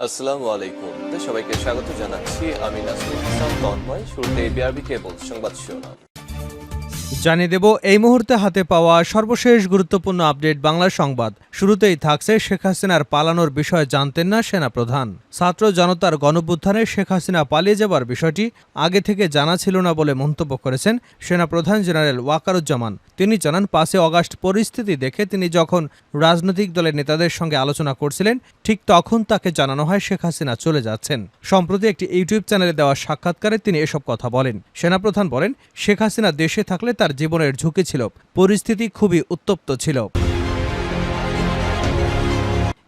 আসসালামু আলাইকুম। সবাইকে স্বাগত জানাচ্ছি। আমি নাসরুল ইসলাম তন্ময়। শুরুতে বিআরবি কেবল সংবাদ শিরোনাম। জানিয়ে দেব এই মুহূর্তে হাতে পাওয়া সর্বশেষ গুরুত্বপূর্ণ আপডেট বাংলা সংবাদ। শুরুতেই থাকছে শেখ হাসিনার পালানোর বিষয়ে জানতেন না সেনাপ্রধান। ছাত্র জনতার গণঅভ্যুত্থানে শেখ হাসিনা পালিয়ে যাবার বিষয়টি আগে থেকে জানা ছিল না বলে মন্তব্য করেছেন সেনাপ্রধান জেনারেল ওয়াকারুজ্জামান। তিনি জানান ৫ আগস্ট পরিস্থিতি দেখে তিনি যখন রাজনৈতিক দলের নেতাদের সঙ্গে আলোচনা করছিলেন ঠিক তখন তাকে জানানো হয় শেখ হাসিনা চলে যাচ্ছেন। সম্প্রতি একটি ইউটিউব চ্যানেলে দেওয়া সাক্ষাৎকারে তিনি এসব কথা বলেন। সেনাপ্রধান বলেন, শেখ হাসিনা দেশে থাকলে তার জীবনের ঝুঁকি ছিল, পরিস্থিতি খুবই উত্তপ্ত ছিল।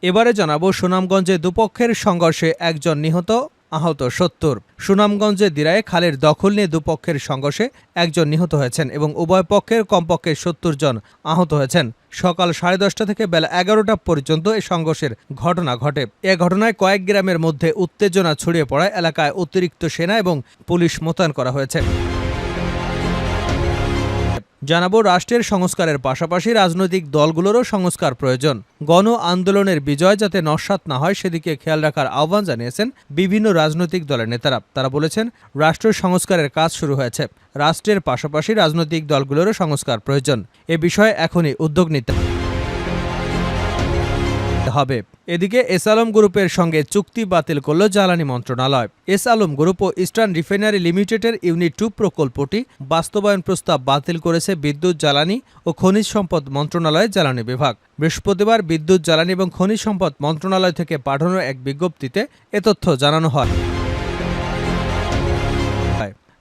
এবারে জানাবো সুনামগঞ্জে দুপক্ষের সংঘর্ষে একজন নিহত, আহত ৭০। সুনামগঞ্জে দিরায়ে খালের দখল নিয়ে দুপক্ষের সংঘর্ষে একজন নিহত হয়েছেন এবং উভয় পক্ষের কমপক্ষে ৭০ জন আহত হয়েছেন। সকাল 10:30 থেকে বেলা 11টা পর্যন্ত এই সংঘর্ষের ঘটনা ঘটে। এ ঘটনায় কয়েক গ্রামের মধ্যে উত্তেজনা ছড়িয়ে পড়ায় এলাকায় অতিরিক্ত সেনা এবং পুলিশ মোতায়েন করা হয়েছে। জানাবো রাষ্ট্রের সংস্কারের পাশাপাশি রাজনৈতিক দলগুলোরও সংস্কার প্রয়োজন। গণ আন্দোলনের বিজয় যাতে নস্যাৎ না হয় সেদিকে খেয়াল রাখার আহ্বান জানিয়েছেন বিভিন্ন রাজনৈতিক দলের নেতারা। তারা বলেছেন, রাষ্ট্র সংস্কারের কাজ শুরু হয়েছে, রাষ্ট্রের পাশাপাশি রাজনৈতিক দলগুলোরও সংস্কার প্রয়োজন। এ বিষয়ে এখনই উদ্যোগ নিতে হবে। এদিকে এস আলম গ্রুপের সঙ্গে চুক্তি বাতিল করল জ্বালানি মন্ত্রণালয়। এস আলম গ্রুপ ও ইস্টার্ন রিফাইনারি লিমিটেডের ইউনিট 2 প্রকল্পটি বাস্তবায়ন প্রস্তাব বাতিল করেছে বিদ্যুৎ, জ্বালানি ও খনিজ সম্পদ মন্ত্রণালয়ের জ্বালানি বিভাগ। বৃহস্পতিবার বিদ্যুৎ, জ্বালানি এবং খনিজ সম্পদ মন্ত্রণালয় থেকে পাঠানো এক বিজ্ঞপ্তিতে এ তথ্য জানানো হয়।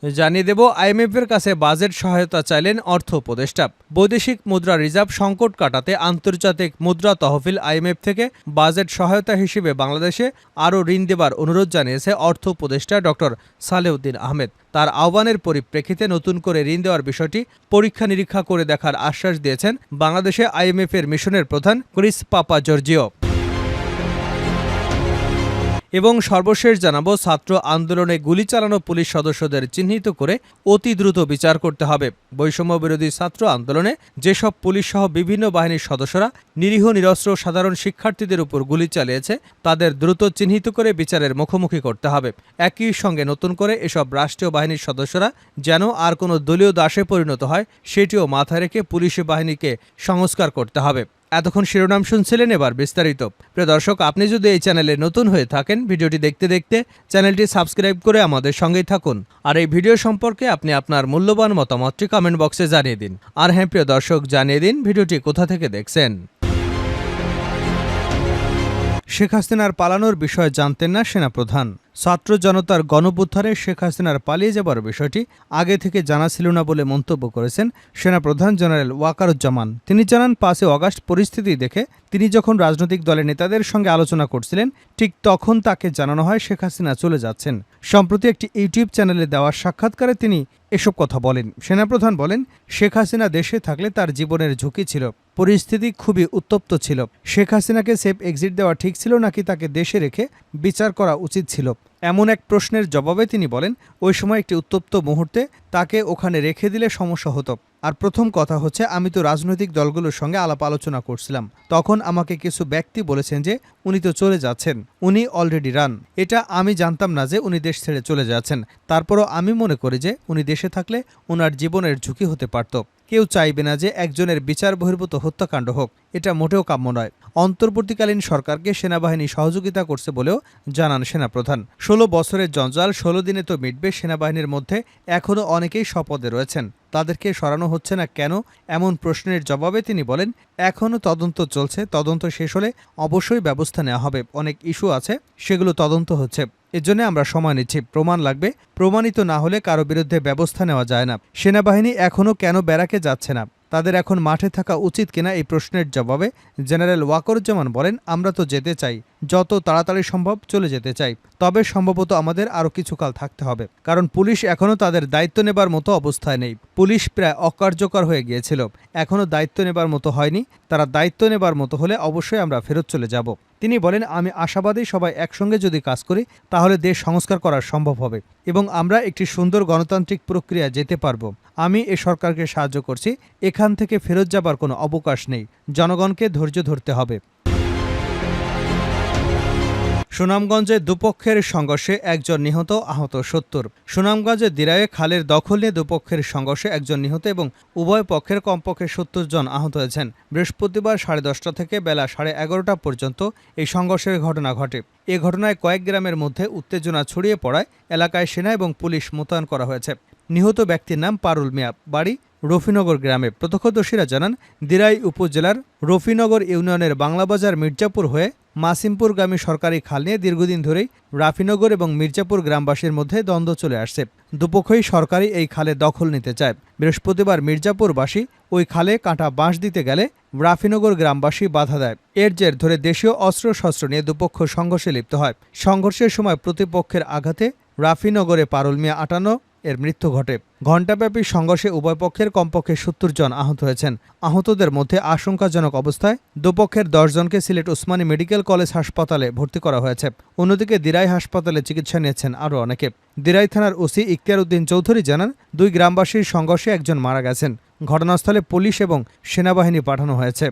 জানিয়ে দেব আইএমএফের কাছে বাজেট সহায়তা চাইলেন অর্থ উপদেষ্টা। বৈদেশিক মুদ্রা রিজার্ভ সংকট কাটাতে আন্তর্জাতিক মুদ্রা তহবিল আইএমএফ থেকে বাজেট সহায়তা হিসেবে বাংলাদেশে আরও ঋণ দেবার অনুরোধ জানিয়েছে অর্থ উপদেষ্টা ডক্টর সালেউদ্দিন আহমেদ। তার আহ্বানের পরিপ্রেক্ষিতে নতুন করে ঋণ দেওয়ার বিষয়টি পরীক্ষা নিরীক্ষা করে দেখার আশ্বাস দিয়েছেন বাংলাদেশে আইএমএফের মিশনের প্রধান ক্রিস পাপা জর্জিও। এবং সর্বশেষ জানাবো ছাত্র আন্দোলনে গুলি চালানো পুলিশ সদস্যদের চিহ্নিত করে অতি দ্রুত বিচার করতে হবে। বৈষম্য বিরোধী ছাত্র আন্দোলনে যেসব পুলিশ সহ বিভিন্ন বাহিনীর সদস্যরা নিরীহ নিরস্ত্র সাধারণ শিক্ষার্থীদের উপর গুলি চালিয়েছে তাদের দ্রুত চিহ্নিত করে বিচারের মুখোমুখি করতে হবে। একই সঙ্গে নতুন করে এসব রাষ্ট্রীয় বাহিনীর সদস্যরা যেন আর কোনো দলীয় দাসে পরিণত হয় সেটিও মাথায় রেখে পুলিশ বাহিনীকে সংস্কার করতে হবে। এতক্ষণ শিরোনাম শুনছিলেন, এবার বিস্তারিত। প্রিয় দর্শক, আপনি যদি এই চ্যানেলে নতুন হয়ে থাকেন, ভিডিওটি দেখতে দেখতে চ্যানেলটি সাবস্ক্রাইব করে আমাদের সঙ্গেই থাকুন। আর এই ভিডিও সম্পর্কে আপনি আপনার মূল্যবান মতামতটি কমেন্ট বক্সে জানিয়ে দিন। আর হ্যাঁ প্রিয় দর্শক, জানিয়ে দিন ভিডিওটি কোথা থেকে দেখছেন। শেখ হাসিনার পালানোর বিষয়ে জানতেন না সেনাপ্রধান। ছাত্র জনতার গণঅভ্যুত্থানে শেখ হাসিনার পালিয়ে যাবার বিষয়টি আগে থেকে জানা ছিল না বলে মন্তব্য করেছেন সেনাপ্রধান জেনারেল ওয়াকারুজ্জামান। তিনি জানান, ৫ আগস্ট পরিস্থিতি দেখে তিনি যখন রাজনৈতিক দলের নেতাদের সঙ্গে আলোচনা করছিলেন ঠিক তখন তাকে জানানো হয় শেখ হাসিনা চলে যাচ্ছেন। সম্প্রতি একটি ইউটিউব চ্যানেলে দেওয়া সাক্ষাৎকারে তিনি এসব কথা বলেন। সেনাপ্রধান বলেন, শেখ হাসিনা দেশে থাকলে তার জীবনের ঝুঁকি ছিল, পরিস্থিতি খুবই উত্তপ্ত ছিল। শেখ হাসিনাকে সেফ এক্সিট দেওয়া ঠিক ছিল নাকি তাকে দেশে রেখে বিচার করা উচিত ছিল, এমন এক প্রশ্নের জবাবে তিনি বলেন, ওই সময় একটি উত্তপ্ত মুহূর্তে তাকে ওখানে রেখে দিলে সমস্যা হতো। আর প্রথম কথা হচ্ছে, আমি তো রাজনৈতিক দলগুলোর সঙ্গে আলাপ আলোচনা করছিলাম, তখন আমাকে কিছু ব্যক্তি বলেছেন যে উনি তো চলে যাচ্ছেন, উনি অলরেডি রান। এটা আমি জানতাম না যে উনি দেশ ছেড়ে চলে যাচ্ছেন। তারপরও আমি মনে করি যে উনি দেশে থাকলে ওনার জীবনের ঝুঁকি হতে পারত। কেউ চাইবে না যে একজনের বিচার বহির্ভূত হত্যাকাণ্ড হোক, এটা মোটেও কাম্য নয়। অন্তর্বর্তীকালীন সরকারকে সেনাবাহিনী সহযোগিতা করছে বলেও জানান সেনাপ্রধান। 16 বছরের জঞ্জাল 16 দিনে তো মিটবে। সেনাবাহিনীর মধ্যে এখনও অনেকেই শপথে রয়েছেন, তাদেরকে সরানো হচ্ছে না কেন, এমন প্রশ্নের জবাবে তিনি বলেন, এখনও তদন্ত চলছে, তদন্ত শেষ হলে অবশ্যই ব্যবস্থা নেওয়া হবে। অনেক ইস্যু আছে, সেগুলো তদন্ত হচ্ছে, এজন্য আমরা সময় নিচ্ছি। প্রমাণ লাগবে, প্রমাণিত না হলে কারো বিরুদ্ধে ব্যবস্থা নেওয়া যায় না। সেনাবাহিনী এখনও কেন ব্যারাকে যাচ্ছে না, তাদের এখন মাঠে থাকা উচিত কিনা, এই প্রশ্নের জবাবে জেনারেল ওয়াকারুজ্জামান বলেন, আমরা তো যেতে চাই, যত তাড়াতাড়ি সম্ভব চলে যেতে চাই, তবে সম্ভবত আমাদের আরও কিছুকাল থাকতে হবে, কারণ পুলিশ এখনও তাদের দায়িত্ব নেবার মতো অবস্থায় নেই। পুলিশ প্রায় অকার্যকর হয়ে গিয়েছিল, এখনও দায়িত্ব নেবার মতো হয়নি। তারা দায়িত্ব নেবার মতো হলে অবশ্যই আমরা ফেরত চলে যাব। তিনি বলেন, আমি আশাবাদী সবাই একসঙ্গে যদি কাজ করি তাহলে দেশ সংস্কার করা সম্ভব হবে এবং আমরা একটি সুন্দর গণতান্ত্রিক প্রক্রিয়া যেতে পারব। আমি এ সরকারকে সাহায্য করছি, এখান থেকে ফেরত যাবার কোনো অবকাশ নেই। জনগণকে ধৈর্য ধরতে হবে। সুনামগঞ্জে দুপক্ষের সংঘর্ষে একজন নিহত, আহত ৭০। সুনামগঞ্জের দিরাইয়ে খালের দখল নিয়ে দুপক্ষের সংঘর্ষে একজন নিহত এবং উভয় পক্ষের কমপক্ষে ৭০ জন আহত হয়েছেন। বৃহস্পতিবার 10:30 থেকে বেলা 11:30 পর্যন্ত এই সংঘর্ষের ঘটনা ঘটে। এ ঘটনায় কয়েক গ্রামের মধ্যে উত্তেজনা ছড়িয়ে পড়ায় এলাকায় সেনা এবং পুলিশ মোতায়েন করা হয়েছে। নিহত ব্যক্তির নাম পারুল মিয়া, বাড়ি রফিনগর গ্রামে। প্রত্যক্ষদর্শীরা জানান, দিরাই উপজেলার রফিনগর ইউনিয়নের বাংলাবাজার মির্জাপুর হয়ে মাসিমপুরগামী সরকারি খাল নিয়ে দীর্ঘদিন ধরেই রাফিনগর এবং মির্জাপুর গ্রামবাসীর মধ্যে দ্বন্দ্ব চলে আসছে। দুপক্ষই সরকারি এই খালে দখল নিতে চায়। বৃহস্পতিবার মির্জাপুরবাসী ওই খালে কাঁটা বাঁশ দিতে গেলে রাফিনগর গ্রামবাসী বাধা দেয়। এর জের ধরে দেশীয় অস্ত্রশস্ত্র নিয়ে দুপক্ষ সংঘর্ষে লিপ্ত হয়। সংঘর্ষের সময় প্রতিপক্ষের আঘাতে রাফিনগরে পারুল মিয়া 58 এর মৃত্যু ঘটে। ঘণ্টাব্যাপী সংঘর্ষে উভয় পক্ষের কমপক্ষে ৭০ জন আহত হয়েছেন। আহতদের মধ্যে আশঙ্কাজনক অবস্থায় দুপক্ষের 10 জনকে সিলেট ওসমানী মেডিকেল কলেজ হাসপাতালে ভর্তি করা হয়েছে। অন্যদিকে দিরাই হাসপাতালে চিকিৎসা নিয়েছেন আরও অনেকে। দিরাই থানার ওসি ইখতিয়ার উদ্দিন চৌধুরী জানান, 2 গ্রামবাসীর সংঘর্ষে একজন মারা গেছেন। ঘটনাস্থলে পুলিশ এবং সেনাবাহিনী পাঠানো হয়েছে।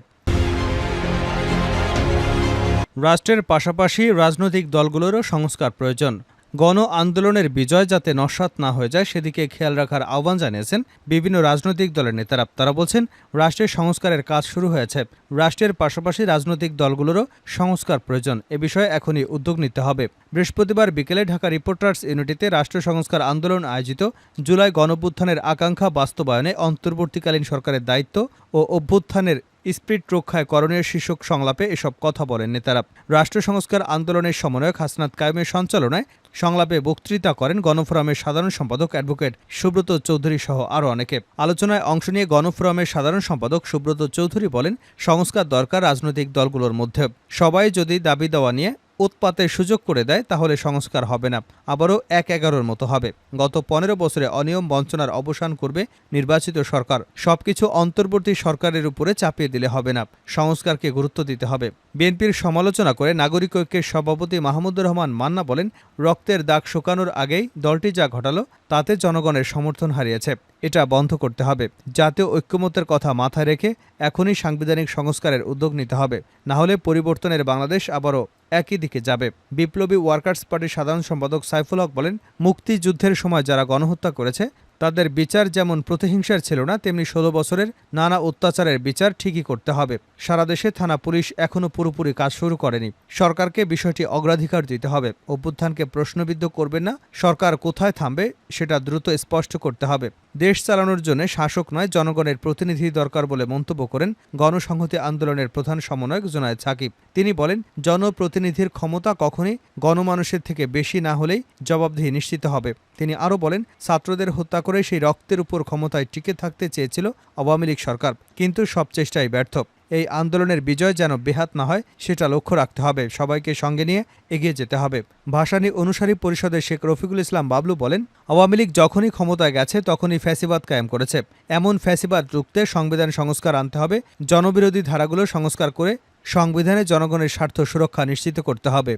রাষ্ট্রের পাশাপাশি রাজনৈতিক দলগুলোরও সংস্কার প্রয়োজন। গণ আন্দোলনের বিজয় যাতে নস্যাৎ না হয়ে যায় সেদিকে খেয়াল রাখার আহ্বান জানিয়েছেন বিভিন্ন রাজনৈতিক দলের নেতারা। তারা বলছেন, রাষ্ট্রের সংস্কারের কাজ শুরু হয়েছে। রাষ্ট্রের পাশাপাশি রাজনৈতিক দলগুলোরও সংস্কার প্রয়োজন। এ বিষয়ে এখনই উদ্যোগ নিতে হবে। বৃহস্পতিবার বিকেলে ঢাকা রিপোর্টার্স ইউনিটিতে রাষ্ট্র সংস্কার আন্দোলন আয়োজিত জুলাই গণঅভ্যুত্থানের আকাঙ্ক্ষা বাস্তবায়নে অন্তর্বর্তীকালীন সরকারের দায়িত্ব ও অভ্যুত্থানের স্পিরিট রক্ষায় করণীয় শীর্ষক সংলাপে এসব কথা বলেন নেতারা। রাষ্ট্র সংস্কার আন্দোলনের সমন্বয়ক হাসনাত কায়েমের সঞ্চালনায় সংলাপে বক্তৃতা করেন গণফোরামের সাধারণ সম্পাদক অ্যাডভোকেট সুব্রত চৌধুরী সহ আরও অনেকে। আলোচনায় অংশ নিয়ে গণফোরামের সাধারণ সম্পাদক সুব্রত চৌধুরী বলেন, সংস্কার দরকার রাজনৈতিক দলগুলোর মধ্যে। সবাই যদি দাবি দেওয়া নিয়ে উৎপাতের সুযোগ করে দেয় তাহলে সংস্কার হবে না, আবারও 1-11-র মতো হবে। গত 15 বছরে অনিয়ম বঞ্চনার অবসান করবে নির্বাচিত সরকার। সবকিছু অন্তর্বর্তী সরকারের উপরে চাপিয়ে দিলে হবে না, সংস্কারকে গুরুত্ব দিতে হবে। বিএনপির সমালোচনা করে নাগরিক ঐক্যের সভাপতি মাহমুদুর রহমান মান্না বলেন, রক্তের দাগ শুকানোর আগেই দলটি যা ঘটালো তাতে জনগণের সমর্থন হারিয়েছে। এটা বন্ধ করতে হবে। জাতীয় ঐক্যমত্যের কথা মাথায় রেখে এখনই সাংবিধানিক সংস্কারের উদ্যোগ নিতে হবে, না হলে পরিবর্তনের বাংলাদেশ আবারও একই দিকে যাবে। বিপ্লবী ওয়ার্কার্স পার্টির সাধারণ সম্পাদক সাইফুল হক বলেন, মুক্তিযুদ্ধের সময় যারা গণহত্যা করেছে তাদের বিচার যেমন প্রতিহিংসার ছিল না, তেমনি 16 বছরের নানা অত্যাচারের বিচার ঠিকই করতে হবে। সারা দেশে থানা পুলিশ এখনও পুরোপুরি কাজ শুরু করেনি। সরকারকে বিষয়টি অগ্রাধিকার দিতে হবে। অভ্যুত্থানকে প্রশ্নবিদ্ধ করবেন না। সরকার কোথায় থামবে সেটা দ্রুত স্পষ্ট করতে হবে। দেশ চালানোর জন্য শাসক নয়, জনগণের প্রতিনিধি দরকার বলে মন্তব্য করেন গণসংহতি আন্দোলনের প্রধান সমন্বয়ক জুনায়েদ সাকিব। তিনি বলেন, জনপ্রতিনিধির ক্ষমতা কখনই গণমানুষের থেকে বেশি না হলেই জবাবদিহি নিশ্চিত হবে। তিনি আরও বলেন, ছাত্রদের হত্যা করে সেই রক্তের উপর ক্ষমতায় টিকে থাকতে চেয়েছিল আওয়ামী লীগ সরকার, কিন্তু সব চেষ্টাই ব্যর্থ। এই আন্দোলনের বিজয় যেন বেহাত না হয় সেটা লক্ষ্য রাখতে হবে। সবাইকে সঙ্গে নিয়ে এগিয়ে যেতে হবে। ভাসানী অনুসারী পরিষদের শেখ রফিকুল ইসলাম বাবলু বলেন, আওয়ামী লীগ যখনই ক্ষমতায় গেছে তখনই ফ্যাসিবাদ কায়েম করেছে। এমন ফ্যাসিবাদ রুখতে সংবিধান সংস্কার আনতে হবে। জনবিরোধী ধারাগুলো সংস্কার করে সংবিধানে জনগণের স্বার্থ সুরক্ষা নিশ্চিত করতে হবে।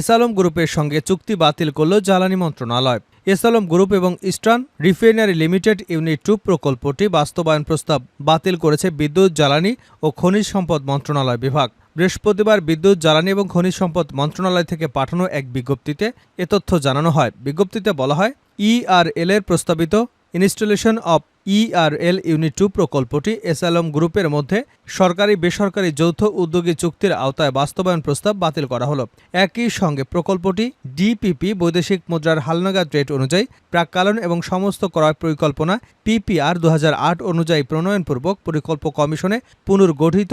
এসালম গ্রুপের সঙ্গে চুক্তি বাতিল করল জ্বালানি মন্ত্রণালয়। এসালম গ্রুপ এবং ইস্টার্ন রিফাইনারি লিমিটেড ইউনিট 2 প্রকল্পটি বাস্তবায়ন প্রস্তাব বাতিল করেছে বিদ্যুৎ, জ্বালানি ও খনিজ সম্পদ মন্ত্রণালয় বিভাগ। বৃহস্পতিবার বিদ্যুৎ, জ্বালানি এবং খনিজ সম্পদ মন্ত্রণালয় থেকে পাঠানো এক বিজ্ঞপ্তিতে এ তথ্য জানানো হয়। বিজ্ঞপ্তিতে বলা হয়, ERL এর প্রস্তাবিত ইনস্টলেশন অব ERL ইউনিট 2 প্রকল্পটি এসালম গ্রুপের মধ্যে সরকারি বেসরকারি যৌথ উদ্যোগী চুক্তির আওতায় বাস্তবায়ন প্রস্তাব বাতিল করা হলো। একই সঙ্গে প্রকল্পটি DPP বৈদেশিক মুদ্রার হালনাগাদ রেট অনুযায়ী প্রাক্কালন এবং সমস্ত ক্রয় পরিকল্পনা PPR 2008 অনুযায়ী প্রণয়নপূর্বক পরিকল্প কমিশনে পুনর্গঠিত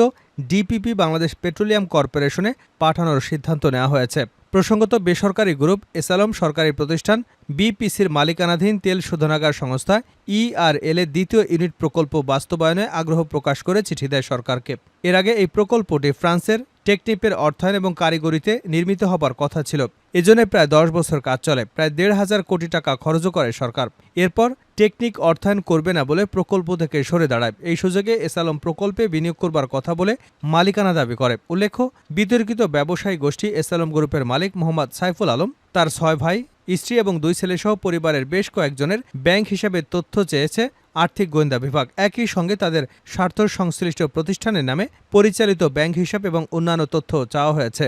DPP বাংলাদেশ পেট্রোলিয়াম কর্পোরেশনে পাঠানোর সিদ্ধান্ত নেওয়া হয়েছে। প্রসঙ্গত, বেসরকারি গ্রুপ এসালম সরকারি প্রতিষ্ঠান BPCর মালিকানাধীন তেল শোধনাগার সংস্থা ERL এর দ্বিতীয় ইউনিট প্রকল্প বাস্তবায়নে আগ্রহ প্রকাশ করে চিঠি দেয় সরকারকে। এর আগে এই প্রকল্পটি ফ্রান্সের টেকনিপের অর্থায়ন এবং কারিগরিতে নির্মিত হবার কথা ছিল। এজন্য প্রায় 10 বছর কাজ চলে। প্রায় 1,500 কোটি টাকা খরচ করে সরকার। এরপর টেকনিক অর্থায়ন করবে না বলে প্রকল্প থেকে সরে দাঁড়ায়। এই সুযোগে এসালম প্রকল্পে বিনিয়োগ করবার কথা বলে মালিকানা দাবি করে। উল্লেখ্য, বিতর্কিত ব্যবসায়ী গোষ্ঠী এসালম গ্রুপের মালিক মোহাম্মদ সাইফুল আলম তার 6 ভাই, স্ত্রী এবং 2 ছেলেসহ পরিবারের বেশ কয়েকজনের ব্যাংক হিসাবে তথ্য চেয়েছে আর্থিক গোয়েন্দা বিভাগ। একই সঙ্গে তাদের স্বার্থ সংশ্লিষ্ট প্রতিষ্ঠানের নামে পরিচালিত ব্যাংক হিসাব এবং অন্যান্য তথ্য চাওয়া হয়েছে।